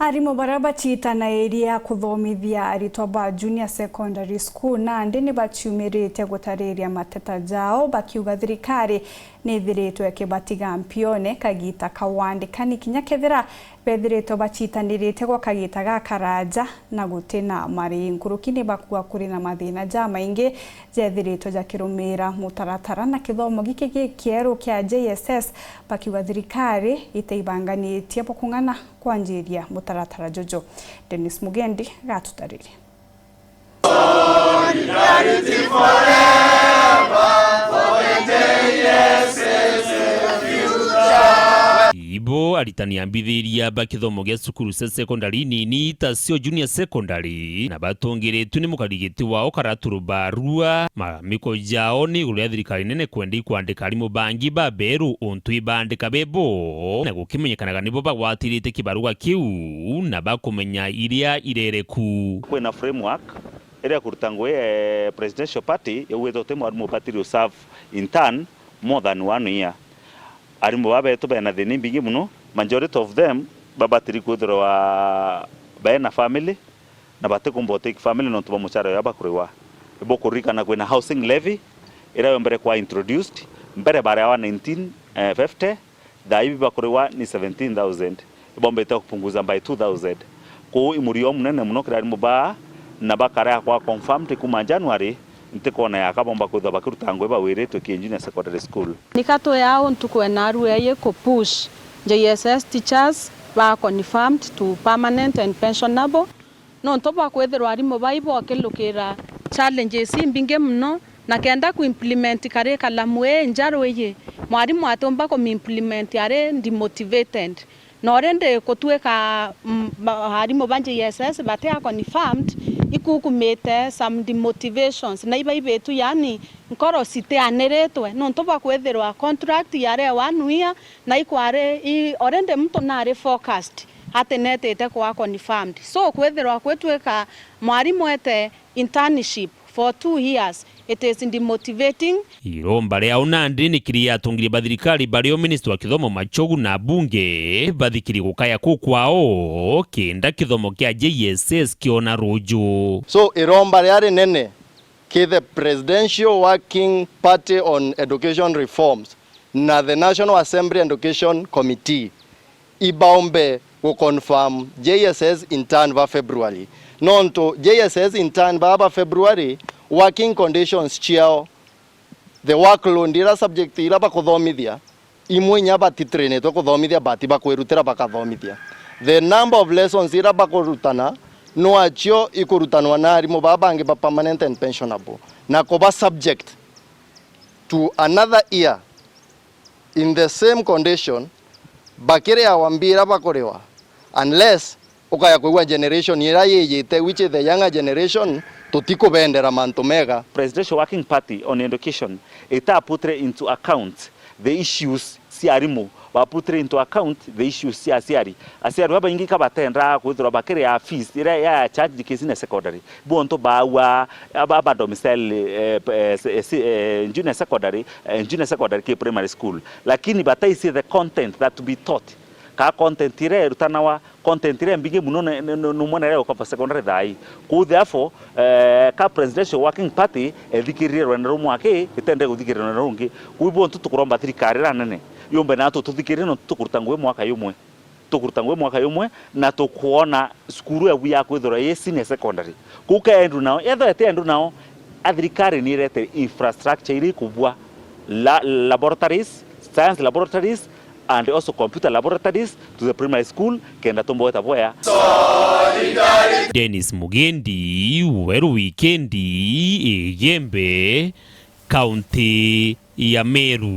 Arimu bara bachitanairia kuthomithia aritwa ba junior secondary school nandi ni baciumirite gutariria mateta jao bakiuga thirikari ni thiritwe ikibatiga mpione kagita kawandika ni kinya kethira bethiritwe bachitanirite gwa kagita gakaraja na gutina mari nkurukini bakuga kuri na mathina ja maingi jethiritwe jakirumira mutaratara na kithomo giki kieru kia JSS bakiuga thirikari iteibanganitie kung'ana kwanjiria mutaratara jojo. Dennis Mugendi gatutariri. NIBO aritaniambithiria bakithomo gya cukuru cia secondary nini ta cio junior secondary na batongeretwe ni mukarigiti wao karaturubarua mamiko jao ni iguru ya thirikari nene kwendi kwandika arimu bangi baberu ontu ibandika bebo na gukimenyekanaga nibo bagwatirite kibaruga kiu na bakumenya iria irereku kwena framework area kurutangwe presidential party yewethote arimu party to serve in turn more than 1 year. Arimu babetu bena thini mbingi muno, majority of them babatiri kwithirwa bena family na batikumbote family no tuba muchara ya bakuriwa ibo kurikana kwena housing levy ira mbere kwa introduced mbere bare wa 1950 daibi bakuriwa ni 17,000 ibo mbete kupunguza by 2,000 ko imurio munene muno kira arimu ba na bakara kwa confirmed kuma January ntikona yakabomba kwitha bakirutangwe bawiritwe ki junior secondary school nikato yao ntukwena arueye ko push JSS teachers ba confirmed to permanent and pensionable no ntoba kwethirwa arimu baibo akilukira challenges imbinge muno na kenda ku implement kare kalamwe njarweye mwarimu atomba ko implement are demotivated no rende kotweka arimu banje JSS bate confirmed ikukumete some demotivations na ibaibetu yani nkoro site aneretwe no ntoba kwethirwa contract yare 1 year na ikware orende mtu nare forecast atenete kwa confirmed so kwethirwa kwetweka mwarimu ete internship for 2 years it is demotivating. Iromba ria unandi ni kiri atungire bathirikari bario minister wa kithomo Machogu na bunge bathikiri gukaya kukwao kenda kithomo kia JSS kiona ruju. So iromba ria nene ki the Presidential Working Party on Education Reforms na the National Assembly Education Committee ibaombe go confirm JSS intern va February nonto JSS intern ba February working conditions chiao the workload ira subject ira bakuthomithia imwe nya batitraine to kuthomithia bati bakwirutira bakathomithia the number of lessons ira bakurutana no achio ikurutanwa na arimu babange ba permanent and pensionable na koba subject to another year in the same condition bakire awambira bakorewa unless ukaya kwa generation ira yeyete which is the younger generation totiko bendera mantomega. Presidential Working Party on Education ita putre into account the issues si arimu ba putre into account the issues si asiari baba ingi kabatendra kwithira bakire ya fees ira ya charge dikizine secondary bonto bawa aba domicile junior secondary ke primary school lakini bataisi the content that to be taught ka content ire rutanawa content ire mbinge muno no monere kwa secondary thai ku therefore ka presidential working party thikirire rwenda rumwake itende guthikirira na rungi kuibo ntutukuromba thirikari ranene yombe nato tuthikirire no tukurutangwe mwaka yumwe na tukuona skuru ya buya kwithora ye senior secondary kuka endu nao endu nao athirikari ni rete infrastructure iri kubwa laboratories science laboratories and also computer laboratories to the primary school kenda tombo weta boya. Dennis Mugendi weru wikendi Yembe County ya Meru.